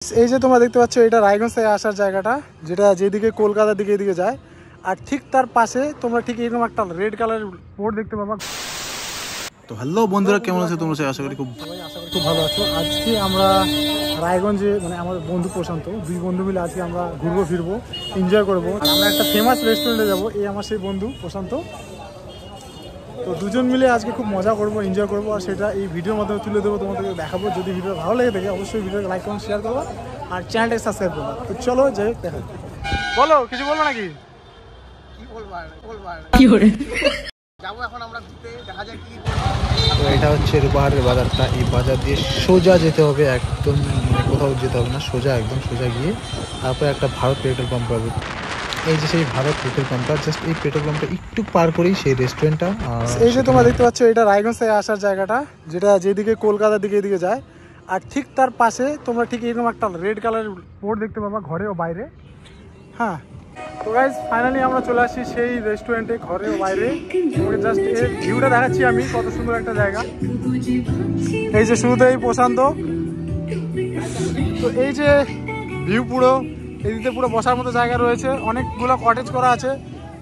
এই যে তোমরা দেখতে পাচ্ছ এটা রায়গঞ্জ থেকে আসার জায়গাটা, যেটা যেদিকে কলকাতার দিকে এদিকে যায়। আর ঠিক তার পাশে তোমরা ঠিক এরকম একটা রেড কালারের বোর্ড দেখতে পাবা। তো হ্যালো বন্ধুরা, কেমন আছে তোমরা? আশা করি খুব ভালো আছো। আজকে আমরা রায়গঞ্জে মানে আমাদের বন্ধু প্রশান্ত, দুই বন্ধু মিলে আজকে আমরা ঘুরবো ফিরবো, এনজয় করবো। আমরা একটা ফেমাস রেস্টুরেন্টে যাবো। এই আমার সেই বন্ধু প্রশান্ত। তো দুজন মিলে আজকে খুব মজা করবো, এনজয় করবো, আর সেটা এই ভিডিওর মাধ্যমে তুলে দেবো, তোমাদেরকে দেখাবো। যদি ভিডিও ভালো লেগে থাকে অবশ্যই ভিডিওকে লাইক কমেন্ট শেয়ার করবো আর চ্যানেলটাকে সাবস্ক্রাইব করবো। তো চলো যাই দেখা। বলো, কিছু বলবো নাকি? তো এটা হচ্ছে রূপাহাটের বাজারটা। এই বাজার দিয়ে সোজা যেতে হবে, একদম কোথাও যেতে হবে না, সোজা একদম সোজা গিয়ে তারপরে একটা ভারত পেট্রোল পাম্প পাবে। এই যে সেই ভারত পেট্রোল পাম্পটা, জাস্ট এই পেট্রোল পাম্পটা একটু পার করেই সেই রেস্টুরেন্টটা। এই যে তোমরা দেখতে পাচ্ছ এটা রায়গঞ্জ থেকে আসার জায়গাটা, যেটা যেদিকে কলকাতার দিকে এদিকে যায়। আর ঠিক তার পাশে তোমরা ঠিক এরকম একটা রেড কালারের বোর্ড দেখতে পাবা, ঘরে ও বাইরে। হ্যাঁ, তো গাইজ ফাইনালি আমরা চলে আসছি সেই রেস্টুরেন্টে, ঘরে ও বাইরে। তোমাকে জাস্ট এর ভিউটা দেখাচ্ছি আমি, কত সুন্দর একটা জায়গা। এই যে শুরুতে এই প্রশান্ত, তো এই যে ভিউ পুরো এদিকে পুরো বসার মতো জায়গা রয়েছে, অনেকগুলো কটেজ করা আছে।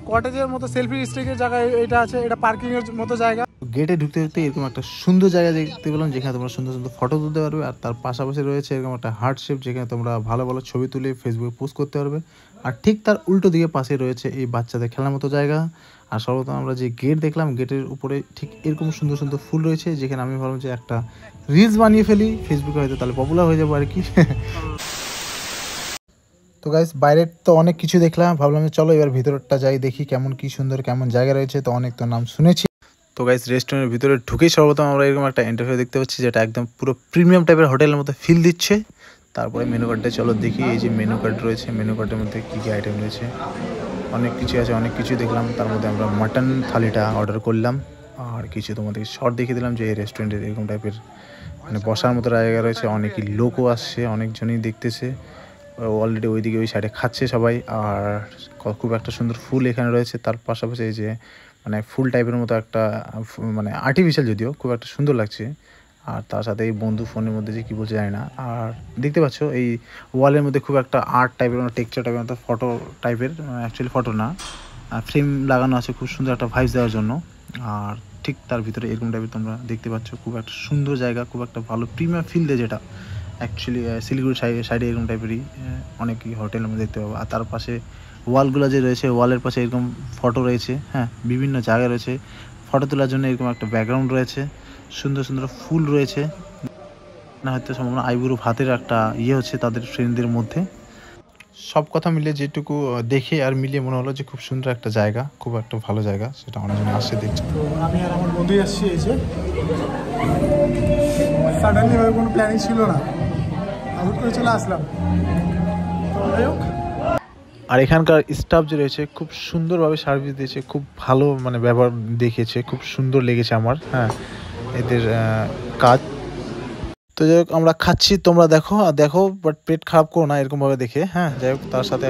কটেজের মতো সেলফি স্টিকের জায়গা এটা আছে, এটা পার্কিং এর মতো জায়গা। গেটে ঢুকতে ঢুকতে এরকম একটা সুন্দর জায়গা দেখতে পেলাম, যেখানে তোমরা সুন্দর সুন্দর ফটো তুলতে পারবে। আর তার পাশাপাশি রয়েছে এরকম একটা হার্ট শেপ, যেখানে তোমরা ভালো ভালো ছবি তুলে ফেসবুকে পোস্ট করতে পারবে। আর ঠিক তার উল্টো দিকে পাশে রয়েছে এই বাচ্চাদের খেলার মতো জায়গা। আর সর্বপ্রথম আমরা যে গেট দেখলাম, গেটের উপরে ঠিক এরকম সুন্দর সুন্দর ফুল রয়েছে, যেখানে আমি ভাবলাম যে একটা রিলস বানিয়ে ফেলি ফেসবুকে, হয়তো তাহলে পপুলার হয়ে যাবো আর কি। তো গাইস, বাইরের তো অনেক কিছু দেখলাম, ভাবলাম যে চলো এবার ভিতরটা যাই, দেখি কেমন কি সুন্দর কেমন জায়গা রয়েছে। তো অনেক তো নাম শুনেছি। তো গাইস, রেস্টুরেন্টের ভিতরে ঢুকেই সর্বপ্রথম আমরা এরকম একটা ইন্টারভিউ দেখতে পাচ্ছি, যেটা একদম পুরো প্রিমিয়াম টাইপের হোটেলের মতো ফিল দিচ্ছে। তারপরে মেনু কার্ডটা চলো দেখি। এই যে মেনু কার্ড রয়েছে, মেনু কার্ডের মধ্যে কী কী আইটেম রয়েছে, অনেক কিছু আছে, অনেক কিছু দেখলাম। তার মধ্যে আমরা মাটন থালিটা অর্ডার করলাম। আর কিছু তোমাদের শর্ট দেখিয়ে দিলাম যে এই রেস্টুরেন্টের এরকম টাইপের মানে বসার মতো জায়গা রয়েছে। অনেকই লোকও আসছে, অনেকজনই দেখতেছে অলরেডি, ওইদিকে ওই সাইডে খাচ্ছে সবাই। আর খুব একটা সুন্দর ফুল এখানে রয়েছে। তার পাশাপাশি এই যে মানে ফুল টাইপের মতো একটা মানে আর্টিফিশিয়াল, যদিও খুব একটা সুন্দর লাগছে। আর তার সাথে এই বন্ধু ফোনের মধ্যে যে কী বলছে জানি না। আর দেখতে পাচ্ছ এই ওয়ালের মধ্যে খুব একটা আর্ট টাইপের, টেক্সচার টাইপের মতো ফটো টাইপের, অ্যাকচুয়ালি ফটো না, ফ্রেম লাগানো আছে খুব সুন্দর একটা ভাইবস দেওয়ার জন্য। আর ঠিক তার ভিতরে এরকম টাইপের তোমরা দেখতে পাচ্ছ, খুব একটা সুন্দর জায়গা, খুব একটা ভালো প্রিমিয়াম ফিল দেয়, যেটা অ্যাকচুয়ালি শিলিগুড়ি সাইডে এরকম টাইপেরই অনেকই হোটেল আমরা দেখতে পাবো। আর তার পাশে ওয়ালগুলো যে রয়েছে, ওয়ালের পাশে এরকম ফটো রয়েছে। হ্যাঁ, বিভিন্ন জায়গায় রয়েছে ফটো তোলার জন্য, এরকম একটা ব্যাকগ্রাউন্ড রয়েছে, সুন্দর সুন্দর ফুল রয়েছে। না হয়তো সম্পূর্ণ আইবুড়ো ভাতের একটা ইয়ে হচ্ছে তাদের ফ্রেন্ডদের মধ্যে। সব কথা মিলিয়ে যেটুকু দেখে আর মিলিয়ে মনে হলো যে খুব সুন্দর একটা জায়গা, খুব একটা ভালো জায়গা, সেটা অনেকজন আসছে দেখছে। তো আমি আর আমার বন্ধুই আসছি। এই যে সাডেনলি ভাবে কোনো প্ল্যানিং ছিল না, হুট করে চলে আসলাম। তো যাই হোক, আর এখানকার স্টাফ যে রয়েছে খুব সুন্দরভাবে সার্ভিস দিয়েছে, খুব ভালো মানে ব্যবহার দেখিয়েছে, খুব সুন্দর লেগেছে আমার। হ্যাঁ, এদের কাজ। তো যাই হোক, আমরা খাচ্ছি, তোমরা দেখো আর দেখো, বাট পেট খারাপ করো না এরকমভাবে দেখে। হ্যাঁ, যাই হোক, তার সাথে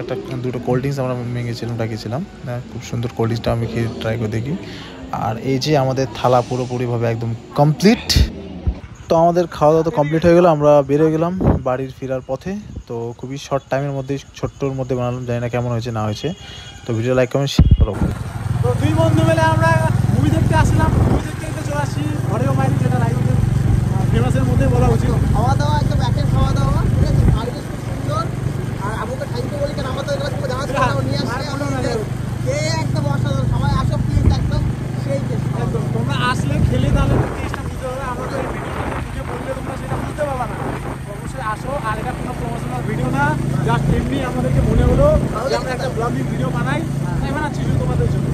দুটো কোল্ড ড্রিঙ্কস আমরা ডাকিয়েছিলাম। হ্যাঁ, খুব সুন্দর কোল্ড ড্রিঙ্কসটা আমি খেয়ে ট্রাই করে দেখি। আর এই যে আমাদের থালা পুরোপুরিভাবে একদম কমপ্লিট। তো আমাদের খাওয়া দাওয়া তো কমপ্লিট হয়ে গেলো, আমরা বেরিয়ে গেলাম বাড়ির ফেরার পথে। তো খুবই শর্ট টাইমের মধ্যে, ছোট্টর মধ্যে বানালাম, জানি না কেমন হয়েছে না হয়েছে। তো ভিডিও লাইক কমেন্ট শেয়ার করো। তো দুই বন্ধু মিলে আমরা মুভি দেখতে আসলাম। মুভি দেখতে চলে আসি ঘরেও বাইরে, যেটা রায়গঞ্জের ফেমাসের মধ্যে বলা উচিত। খাওয়া দাওয়া একদম একের খাওয়া দাওয়া, ঠিক আছে, বাড়িতে খুব সুন্দর। আর আবুকে থ্যাংক ইউ বলি, কারণ আমাদের এগুলো জাহাজ নিয়ে আসছে, একদম অসাধারণ। সবাই আসো প্লিজ, একদম সেই একদম তোমরা আসলে খেলে তাহলে টেস্টটা বুঝতে হবে। আমরা তো এই ভিডিওটা বললে তোমরা সেটা বুঝতে পারবে না। অবশ্যই আসো। আর এটা কোনো প্রমোশনাল ভিডিও না, জাস্ট এমনি আমাদেরকে মনে হলো যে আমরা একটা ব্লগিং ভিডিও বানাই, তাই বানাচ্ছি শুধু তোমাদের জন্য।